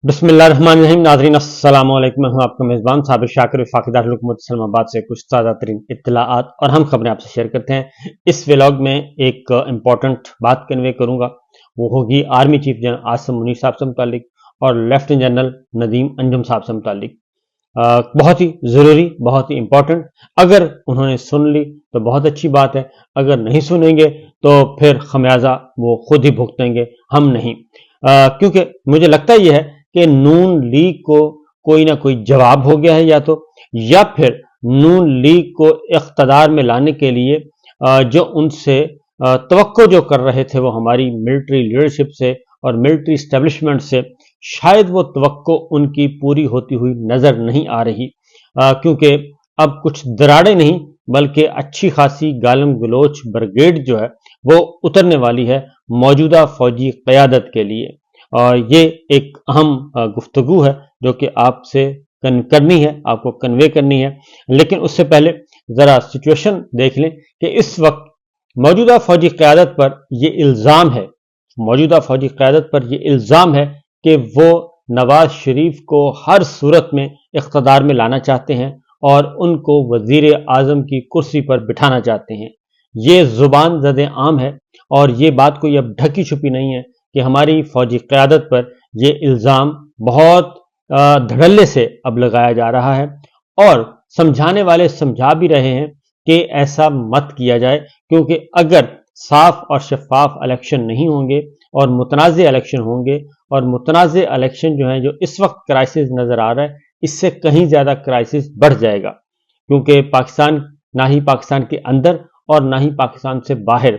बिस्मिल्लाहिर्रहमानिर्रहीम। नाज़रीन अस्सलाम वालेकुम। मैं हूं आपका मेज़बान साबिर शाकिर, वफाक़ी दारुल हुकूमत इस्लामाबाद से कुछ ताज़ा तरीन इत्तलाआत और हम खबरें आपसे शेयर करते हैं। इस व्लॉग में एक इम्पॉर्टेंट बात कन्वे करूंगा, वो होगी army chief general Asim Munir साहब से मुतालिक और लेफ्टिनेंट जनरल नदीम अंजुम साहब से मुतालिक। बहुत ही ज़रूरी, बहुत ही इम्पॉर्टेंट। अगर उन्होंने सुन ली तो बहुत अच्छी बात है, अगर नहीं सुनेंगे तो फिर खमियाजा वो खुद ही भुगतेंगे, हम नहीं। क्योंकि मुझे लगता यह है कि नून लीग को कोई ना कोई जवाब हो गया है, या फिर नून लीग को इख्तदार में लाने के लिए जो उनसे तवक्को जो कर रहे थे वो हमारी मिलिट्री लीडरशिप से और मिलिट्री इस्टेब्लिशमेंट से, शायद वो तवक्को उनकी पूरी होती हुई नजर नहीं आ रही। क्योंकि अब कुछ दराड़े नहीं बल्कि अच्छी खासी गालम गलोच ब्रिगेड जो है वो उतरने वाली है मौजूदा फौजी क़यादत के लिए। और ये एक अहम गुफ्तगू है जो कि आपसे करनी है, आपको कन्वे करनी है। लेकिन उससे पहले ज़रा सिचुएशन देख लें कि इस वक्त मौजूदा फौजी क़यादत पर यह इल्ज़ाम है, मौजूदा फौजी क़यादत पर यह इल्ज़ाम है कि वो नवाज शरीफ को हर सूरत में इख्तदार में लाना चाहते हैं और उनको वज़ीर आज़म की कुर्सी पर बिठाना चाहते हैं। ये ज़ुबान ज़द आम है और ये बात कोई अब ढकी छुपी नहीं है कि हमारी फौजी क़यादत पर यह इल्ज़ाम बहुत धड़ल्ले से अब लगाया जा रहा है। और समझाने वाले समझा भी रहे हैं कि ऐसा मत किया जाए, क्योंकि अगर साफ और शफाफ इलेक्शन नहीं होंगे और मुतनाज़े इलेक्शन होंगे, और मुतनाज़े इलेक्शन जो है जो इस वक्त क्राइसिस नज़र आ रहा है, इससे कहीं ज़्यादा क्राइसिस बढ़ जाएगा। क्योंकि पाकिस्तान, ना ही पाकिस्तान के अंदर और ना ही पाकिस्तान से बाहर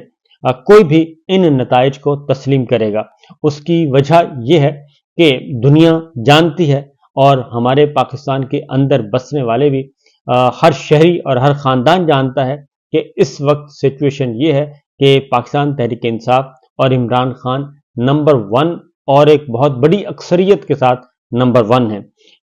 कोई भी इन नताइज को तस्लीम करेगा। उसकी वजह यह है कि दुनिया जानती है और हमारे पाकिस्तान के अंदर बसने वाले भी, हर शहरी और हर ख़ानदान जानता है कि इस वक्त सिचुएशन ये है कि पाकिस्तान तहरीक इंसाफ और इमरान खान नंबर 1 और एक बहुत बड़ी अक्सरियत के साथ नंबर 1 है।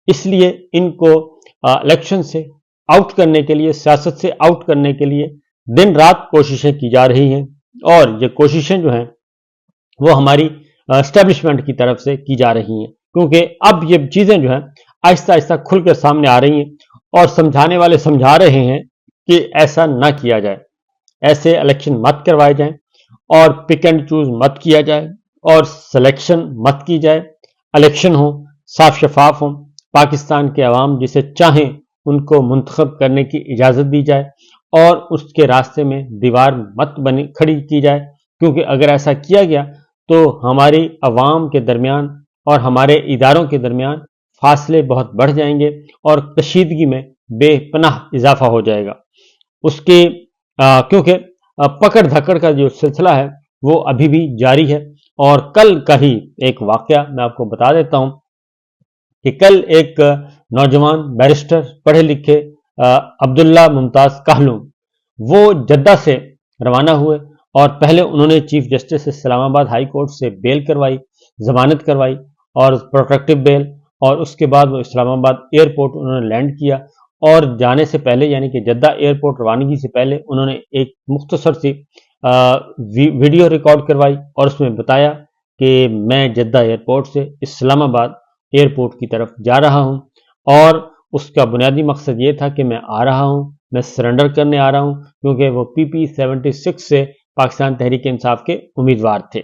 इसलिए इनको इलेक्शन से आउट करने के लिए, सियासत से आउट करने के लिए दिन रात कोशिशें की जा रही हैं। और ये कोशिशें जो हैं वो हमारी एस्टेब्लिशमेंट की तरफ से की जा रही हैं, क्योंकि अब ये चीज़ें जो हैं आहिस्ता आहिस्ता खुल कर सामने आ रही हैं और समझाने वाले समझा रहे हैं कि ऐसा ना किया जाए, ऐसे इलेक्शन मत करवाए जाएं और पिक एंड चूज मत किया जाए और सिलेक्शन मत की जाए। इलेक्शन हो, साफ शफाफ हो, पाकिस्तान के अवाम जिसे चाहें उनको मुंतखब करने की इजाज़त दी जाए और उसके रास्ते में दीवार मत बनी खड़ी की जाए। क्योंकि अगर ऐसा किया गया तो हमारी अवाम के दरमियान और हमारे इदारों के दरमियान फासले बहुत बढ़ जाएंगे और कशीदगी में बेपनाह इजाफा हो जाएगा। उसके क्योंकि पकड़ धकड़ का जो सिलसिला है वो अभी भी जारी है। और कल का ही एक वाकया मैं आपको बता देता हूं कि कल एक नौजवान बैरिस्टर पढ़े लिखे अब्दुल्ला मुमताज़ काहलूम, वो जद्दा से रवाना हुए और पहले उन्होंने chief justice Islamabad high court से बेल करवाई, जमानत करवाई और प्रोटेक्टिव बेल, और उसके बाद वो इस्लामाबाद एयरपोर्ट उन्होंने लैंड किया। और जाने से पहले, यानी कि जद्दा एयरपोर्ट रवानगी से पहले, उन्होंने एक मुख्तसर सी वीडियो रिकॉर्ड करवाई और उसमें बताया कि मैं जद्दा एयरपोर्ट से इस्लामाबाद एयरपोर्ट की तरफ जा रहा हूं और उसका बुनियादी मकसद ये था कि मैं आ रहा हूं, मैं सरेंडर करने आ रहा हूं, क्योंकि वो PP-76 से पाकिस्तान तहरीक इंसाफ के उम्मीदवार थे।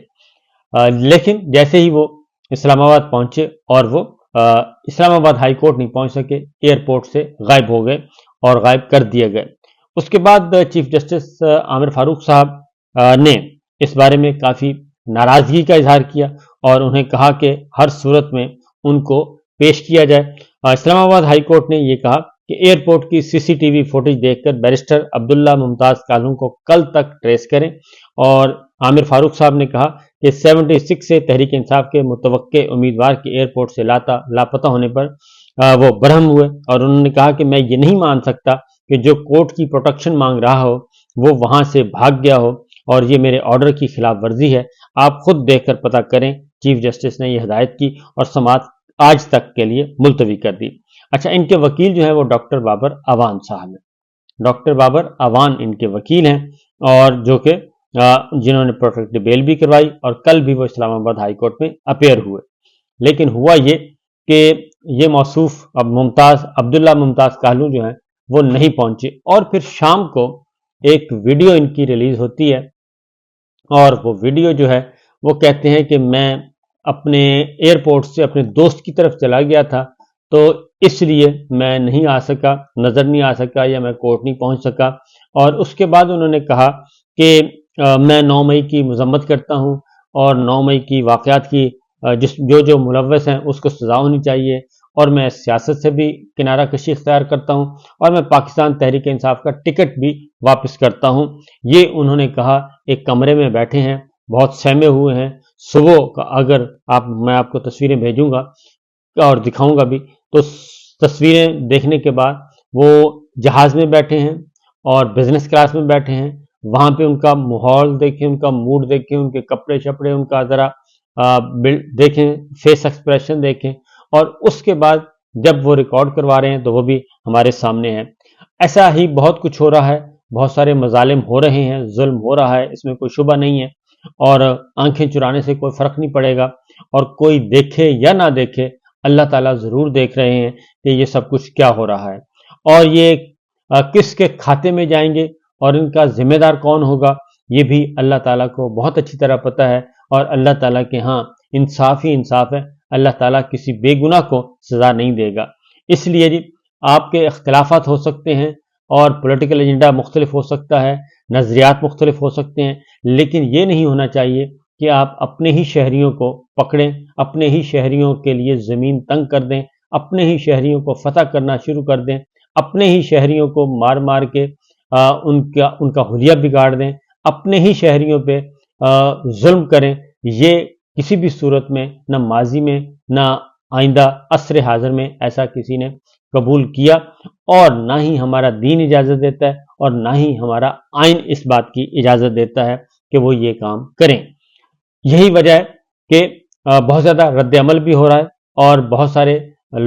लेकिन जैसे ही वो इस्लामाबाद पहुंचे और वो इस्लामाबाद हाई कोर्ट नहीं पहुंच सके, एयरपोर्ट से गायब हो गए और गायब कर दिए गए। उसके बाद चीफ जस्टिस आमिर फारूक साहब ने इस बारे में काफ़ी नाराज़गी का इजहार किया और उन्हें कहा कि हर सूरत में उनको पेश किया जाए। इस्लामाबाद हाई कोर्ट ने यह कहा कि एयरपोर्ट की CCTV फुटेज देखकर बैरिस्टर अब्दुल्ला मुमताज़ कालूम को कल तक ट्रेस करें। और आमिर फारूक साहब ने कहा कि 76 से तहरीक इंसाफ के मुतवक्के उम्मीदवार के एयरपोर्ट से लापता होने पर वो बरहम हुए और उन्होंने कहा कि मैं ये नहीं मान सकता कि जो कोर्ट की प्रोटेक्शन मांग रहा हो वो वहां से भाग गया हो और ये मेरे ऑर्डर की खिलाफ वर्जी है। आप खुद देखकर पता करें। चीफ जस्टिस ने यह हिदायत की और समाअत आज तक के लिए मुलतवी कर दी। अच्छा, इनके वकील जो है वो डॉक्टर बाबर अवान साहब हैं। डॉक्टर बाबर अवान इनके वकील हैं और जो कि जिन्होंने प्रोटेक्टिव बेल भी करवाई और कल भी वो इस्लामाबाद हाई कोर्ट में अपेयर हुए। लेकिन हुआ ये کہ یہ موصوف اب عبداللہ ممتاز کالو جو ہیں وہ نہیں پہنچے، اور پھر شام کو ایک ویڈیو ان کی ریلیز ہوتی ہے، اور وہ ویڈیو جو ہے وہ کہتے ہیں کہ میں اپنے ایئرپورٹ سے اپنے دوست کی طرف چلا گیا تھا، تو اس لیے میں نہیں آ سکا، نظر نہیں آ سکا، یا میں کورٹ نہیں پہنچ سکا۔ اور اس کے بعد انہوں نے کہا کہ میں 9 مئی کی مذمت کرتا ہوں، اور 9 مئی کی واقعات کی جو ملوث ہیں اس کو سزا ہونی چاہیے، اور میں سیاست سے بھی کنارہ کشی اختیار کرتا ہوں، اور میں پاکستان تحریک انصاف کا ٹکٹ بھی واپس کرتا ہوں۔ یہ انہوں نے کہا، ایک کمرے میں بیٹھے ہیں، بہت سہمے ہوئے ہیں۔ صبح کا اگر میں آپ کو تصویریں بھیجوں گا اور دکھاؤں گا بھی، تو تصویریں دیکھنے کے بعد وہ جہاز میں بیٹھے ہیں اور بزنس کلاس میں بیٹھے ہیں، وہاں پہ ان کا ماحول دیکھیں، ان کا موڈ دیکھیں، ان کے کپڑے شپڑے، ان کا ذرا دیکھیں، فیس ایکسپریشن دیکھیں، اور اس کے بعد جب وہ ریکارڈ کروا رہے ہیں تو وہ بھی ہمارے سامنے ہے۔ ایسا ہی بہت کچھ ہو رہا ہے، بہت سارے مظالم ہو رہے ہیں، ظلم ہو رہا ہے، اس میں کوئی شبہ نہیں ہے، اور آنکھیں چرانے سے کوئی فرق نہیں پڑے گا، اور کوئی دیکھے یا نہ دیکھے، اللہ تعالیٰ ضرور دیکھ رہے ہیں کہ یہ سب کچھ کیا ہو رہا ہے، اور یہ کس کے کھاتے میں جائیں گے اور ان کا ذمہ دار کون ہوگا، یہ بھی اللہ تعالیٰ کو بہت اچھی طرح پتہ ہے، اور اللہ تعالیٰ کے ہاں انصاف ہی انصاف ہے، اللہ تعالیٰ کسی بے گناہ کو سزا نہیں دے گا۔ اس لیے جی، آپ کے اختلافات ہو سکتے ہیں، اور پولیٹیکل ایجنڈا مختلف ہو سکتا ہے، نظریات مختلف ہو سکتے ہیں، لیکن یہ نہیں ہونا چاہیے کہ آپ اپنے ہی شہریوں کو پکڑیں، اپنے ہی شہریوں کے لیے زمین تنگ کر دیں، اپنے ہی شہریوں کو فتح کرنا شروع کر دیں، اپنے ہی شہریوں کو مار مار کے ان کا حلیہ بگاڑ دیں، اپنے ہی شہریوں پہ ظلم کریں۔ یہ کسی بھی صورت میں، نہ ماضی میں نہ آئندہ عصر حاضر میں ایسا کسی نے قبول کیا، اور نہ ہی ہمارا دین اجازت دیتا ہے، اور نہ ہی ہمارا آئین اس بات کی اجازت دیتا ہے کہ وہ یہ کام کریں۔ یہی وجہ ہے کہ بہت زیادہ رد عمل بھی ہو رہا ہے، اور بہت سارے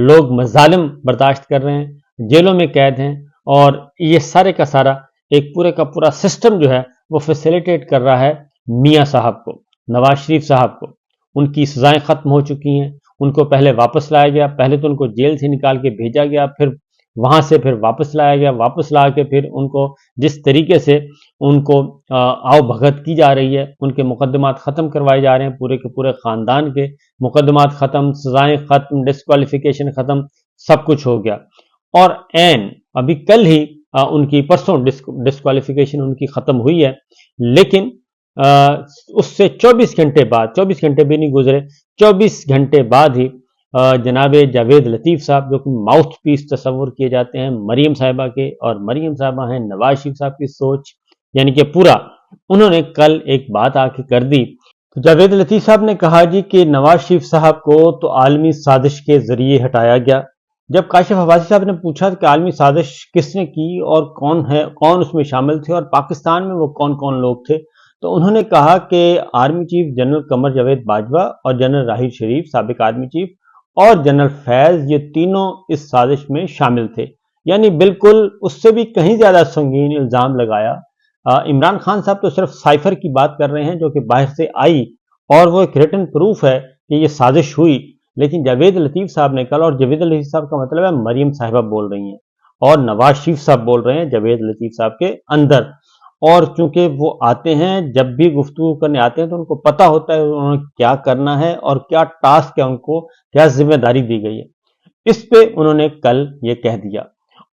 لوگ مظالم برداشت کر رہے ہیں، جیلوں میں قید ہیں، اور یہ سارے کا سارا ایک پورے کا پورا سسٹم جو ہے وہ فیسیلیٹیٹ کر رہا ہے میاں صاحب کو، نواز شریف صاحب کو۔ ان کی سزائیں ختم ہو چکی ہیں، ان کو پہلے واپس لایا گیا، پہلے تو ان کو جیل سے نکال کے بھیجا گیا، پھر وہاں سے پھر واپس لایا گیا، واپس لا کے پھر ان کو جس طریقے سے ان کو آؤ بھگت کی جا رہی ہے، ان کے مقدمات ختم کروائے جا رہے ہیں، پورے کے پورے خاندان کے مقدمات ختم، سزائیں ختم، ڈسکوالیفیکیشن ختم، سب کچھ ہو گیا۔ اور ابھی کل ہی ان کی پرسوں ڈسکوالیفیکیشن ان کی ختم ہوئی ہے، لیکن اس سے 24 گھنٹے بعد، 24 گھنٹے بھی نہیں گزرے، 24 گھنٹے بعد ہی جناب جاوید لطیف صاحب، جو کہ ماؤتھ پیس تصور کیے جاتے ہیں مریم صاحبہ کے، اور مریم صاحبہ ہیں نواز شریف صاحب کی سوچ، یعنی کہ پورا، انہوں نے کل ایک بات آ کے کر دی۔ جاوید لطیف صاحب نے کہا جی کہ نواز شریف صاحب کو تو عالمی سازش کے ذریعے ہٹایا گیا۔ جب کاشف عباسی صاحب نے پوچھا کہ عالمی سازش کس نے کی اور کون اس میں شامل تھے، اور پاکستان میں وہ کون کون لوگ تھے، تو انہوں نے کہا کہ army chief general Qamar Javed Bajwa, اور جنرل راحیل شریف سابق آرمی چیف، اور جنرل فیض، یہ تینوں اس سازش میں شامل تھے۔ یعنی بالکل اس سے بھی کہیں زیادہ سنگین الزام لگایا۔ عمران خان صاحب تو صرف سائفر کی بات کر رہے ہیں جو کہ باہر سے آئی، اور وہ ایک ریٹن پروف ہے کہ یہ سازش ہوئی، لیکن جاوید لطیف صاحب نے کل، اور جاوید لطیف صاحب کا مطلب ہے مریم صاحبہ بول رہی ہیں، اور نواز شریف صاحب بول رہے ہیں جاوید لطیف صاحب کے اندر، اور چونکہ وہ آتے ہیں، جب بھی گفتگو کرنے آتے ہیں تو ان کو پتہ ہوتا ہے انہوں نے کیا کرنا ہے اور کیا ٹاسک ہے، ان کو کیا ذمہ داری دی گئی ہے۔ اس پہ انہوں نے کل یہ کہہ دیا،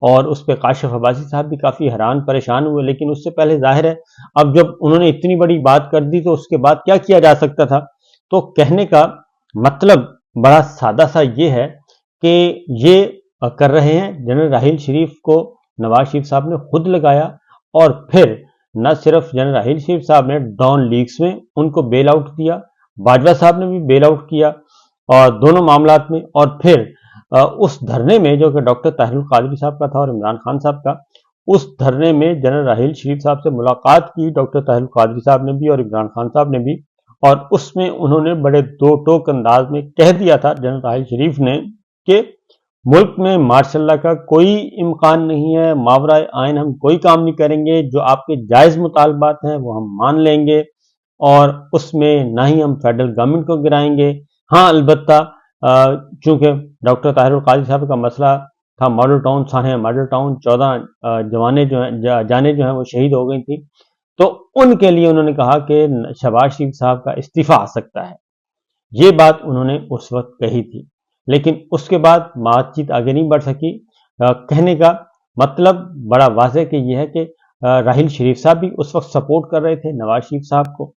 اور اس پہ کاشف عباسی صاحب بھی کافی حیران پریشان ہوئے، لیکن اس سے پہلے ظاہر ہے اب جب انہوں نے اتنی بڑی بات کر دی تو اس کے بعد کیا کیا جا سکتا تھا۔ تو کہنے کا مطلب بڑا سادہ سا یہ ہے کہ یہ کر رہے ہیں، جنرل راحیل شریف کو نواز شریف صاحب نے خود لگایا، اور پھر نہ صرف جنرل راحیل شریف صاحب نے ڈان لیکس میں ان کو بیل آؤٹ دیا، باجوہ صاحب نے بھی بیل آؤٹ کیا، اور دونوں معاملات میں، اور پھر اس دھرنے میں جو کہ ڈاکٹر طاہر القادری صاحب کا تھا اور عمران خان صاحب کا، اس دھرنے میں جنرل راحیل شریف صاحب سے ملاقات کی ڈاکٹر طاہر القادری صاحب نے بھی اور عمران خان صاحب نے بھی، اور اس میں انہوں نے بڑے دو ٹوک انداز میں کہہ دیا تھا جنرل راحیل شریف نے کہ ملک میں مارشل لا کا کوئی امکان نہیں ہے، ماورائے آئین ہم کوئی کام نہیں کریں گے، جو آپ کے جائز مطالبات ہیں وہ ہم مان لیں گے، اور اس میں نہ ہی ہم فیڈرل گورنمنٹ کو گرائیں گے۔ ہاں البتہ चूँकि डॉक्टर ताहिरुल कादरी साहब का मसला था मॉडल टाउन सान्या मॉडल टाउन, 14 जवानें जो हैं जानें जो हैं वो शहीद हो गई थी, तो उनके लिए उन्होंने कहा कि शहबाज शरीफ साहब का इस्तीफा आ सकता है। ये बात उन्होंने उस वक्त कही थी, लेकिन उसके बाद बातचीत आगे नहीं बढ़ सकी। कहने का मतलब बड़ा वाज़ेह कि यह है कि राहिल शरीफ साहब भी उस वक्त सपोर्ट कर रहे थे नवाज शरीफ साहब को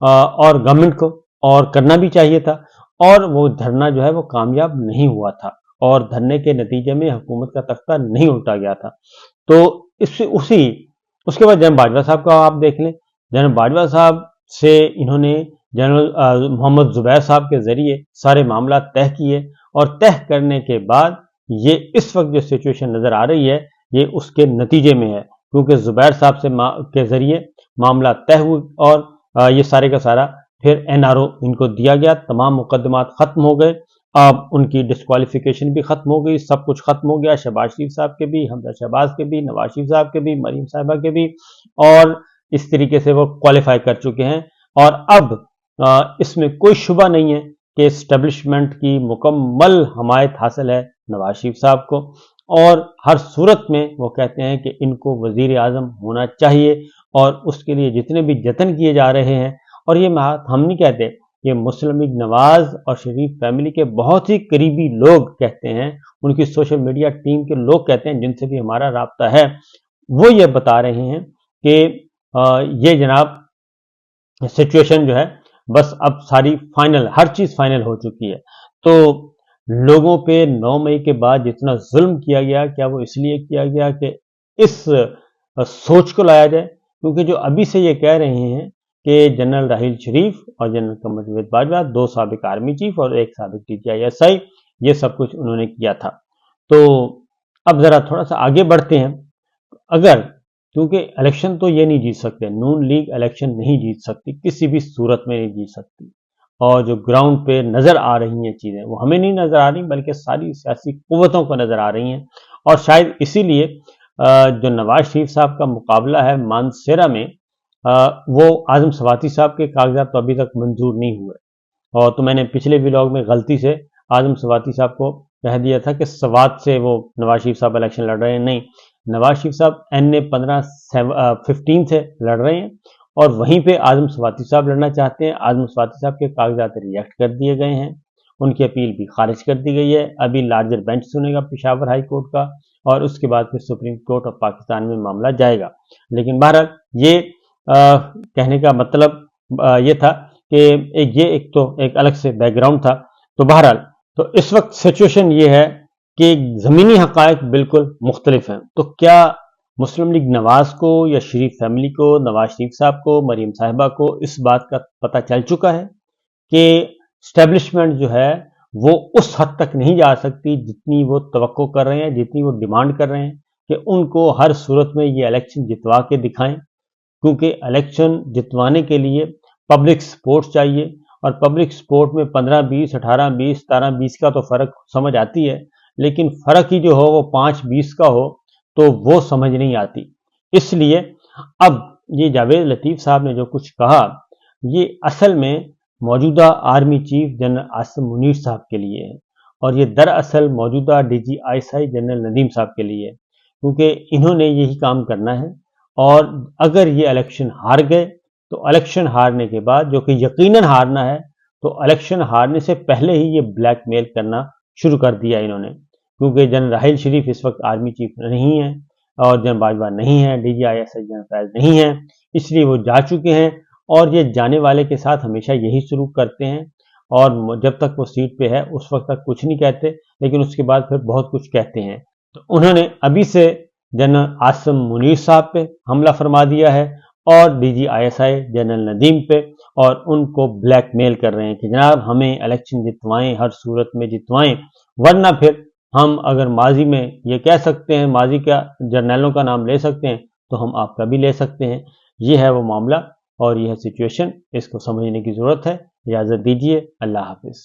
और गवर्नमेंट को, और करना भी चाहिए था, और वो धरना जो है वो कामयाब नहीं हुआ था, और धरने के नतीजे में हुकूमत का तख्ता नहीं उल्टा गया था। तो इससे उसके बाद जनरल बाजवा साहब का आप देख लें, जनरल बाजवा साहब से इन्होंने जनरल मोहम्मद जुबैर साहब के जरिए सारे मामला तय किए, और तय करने के बाद ये इस वक्त जो सिचुएशन नज़र आ रही है ये उसके नतीजे में है, क्योंकि जुबैर साहब से के जरिए मामला तय हुए, और ये सारे का सारा फिर NRO इनको दिया गया, तमाम मुकदमात ख़त्म हो गए, अब उनकी डिस्क्वालिफिकेशन भी ख़त्म हो गई, सब कुछ ख़त्म हो गया, शहबाज शरीफ साहब के भी, हमजा शहबाज के भी, नवाज शरीफ साहब के भी, मरीम साहिबा के भी, और इस तरीके से वो क्वालिफाई कर चुके हैं। और अब इसमें कोई शुबा नहीं है कि इस्टेब्लिशमेंट की मुकम्मल हमायत हासिल है नवाज शरीफ साहब को, और हर सूरत में वो कहते हैं कि इनको वज़ीर आज़म होना चाहिए, और उसके लिए जितने भी जतन किए जा रहे हैं, और ये हम नहीं कहते, ये मुस्लिम लीग नवाज और शरीफ फैमिली के बहुत ही करीबी लोग कहते हैं, उनकी सोशल मीडिया टीम के लोग कहते हैं जिनसे भी हमारा राब्ता है, वो ये बता रहे हैं कि ये जनाब सिचुएशन जो है बस अब सारी फाइनल, हर चीज़ फाइनल हो चुकी है। तो लोगों पे 9 मई के बाद जितना जुल्म किया गया, क्या वो इसलिए किया गया कि इस सोच को लाया जाए, क्योंकि जो अभी से ये कह रहे हैं कि जनरल राहिल शरीफ और जनरल कमर जावेद बाजवा 2 साबिक आर्मी चीफ और 1 साबिक DGI ये सब कुछ उन्होंने किया था। तो अब ज़रा थोड़ा सा आगे बढ़ते हैं। अगर, क्योंकि इलेक्शन तो ये नहीं जीत सकते, नून लीग इलेक्शन नहीं जीत सकती, किसी भी सूरत में नहीं जीत सकती, और जो ग्राउंड पे नज़र आ रही हैं चीज़ें वो हमें नहीं नज़र आ रही, बल्कि सारी सियासी कुव्वतों को नज़र आ रही हैं। और शायद इसीलिए जो नवाज शरीफ साहब का मुकाबला है मानसेरा में, वो आज़म सवाती साहब के कागजात तो अभी तक मंजूर नहीं हुए, और तो मैंने पिछले व्लॉग में गलती से आज़म सवाती साहब को कह दिया था कि सवात से वो नवाज शरीफ साहब इलेक्शन लड़ रहे हैं। नहीं, नवाज शरीफ साहब NA 15 से लड़ रहे हैं, और वहीं पे आज़म सवाती साहब लड़ना चाहते हैं। आज़म सवाती साहब के कागजात रिजेक्ट कर दिए गए हैं, उनकी अपील भी खारिज कर दी गई है। अभी लार्जर बेंच सुनेगा पेशावर हाई कोर्ट का, और उसके बाद फिर सुप्रीम कोर्ट ऑफ पाकिस्तान में मामला जाएगा। लेकिन बहरहाल ये कहने का मतलब ये था कि एक अलग से बैकग्राउंड था। तो बहरहाल तो इस वक्त सिचुएशन ये है कि ज़मीनी हक़ाइक़ बिल्कुल मुख्तलिफ हैं। तो क्या मुस्लिम लीग नवाज को या शरीफ फैमिली को, नवाज शरीफ साहब को, मरीम साहिबा को इस बात का पता चल चुका है कि स्टैब्लिशमेंट जो है वो उस हद तक नहीं जा सकती जितनी वो तवक्को कर रहे हैं, जितनी वो डिमांड कर रहे हैं कि उनको हर सूरत में ये इलेक्शन जितवा के दिखाएं, क्योंकि इलेक्शन जितवाने के लिए पब्लिक सपोर्ट चाहिए, और पब्लिक सपोर्ट में 15-20, 18-20, 17-20 का तो फ़र्क समझ आती है, लेकिन फ़र्क ही जो हो वो 5-20 का हो तो वो समझ नहीं आती। इसलिए अब ये जावेद लतीफ़ साहब ने जो कुछ कहा, ये असल में मौजूदा army chief general Asim Munir साहब के लिए है, और ये दरअसल मौजूदा DGI जनरल नदीम साहब के लिए है, क्योंकि इन्होंने यही काम करना है। और अगर ये इलेक्शन हार गए तो इलेक्शन हारने के बाद, जो कि यकीनन हारना है, तो इलेक्शन हारने से पहले ही ये ब्लैकमेल करना शुरू कर दिया इन्होंने, क्योंकि जनरल राहिल शरीफ इस वक्त आर्मी चीफ नहीं है, और जनरल बाजवा नहीं है, DGI जनरल फैज नहीं है, इसलिए वो जा चुके हैं, और ये जाने वाले के साथ हमेशा यही सलूक करते हैं, और जब तक वो सीट पे है उस वक्त तक कुछ नहीं कहते, लेकिन उसके बाद फिर बहुत कुछ कहते हैं। तो उन्होंने अभी से जनरल आसिम मुनीर साहब पे हमला फरमा दिया है, और DGI जनरल नदीम पे, और उनको ब्लैकमेल कर रहे हैं कि जनाब हमें इलेक्शन जितवाएं, हर सूरत में जितवाएं, वरना फिर हम अगर माजी में ये कह सकते हैं, माजी का जर्नलों का नाम ले सकते हैं, तो हम आपका भी ले सकते हैं। ये है वो मामला और यह सिचुएशन, इसको समझने की ज़रूरत है। इजाज़त दीजिए, अल्लाह हाफिज़।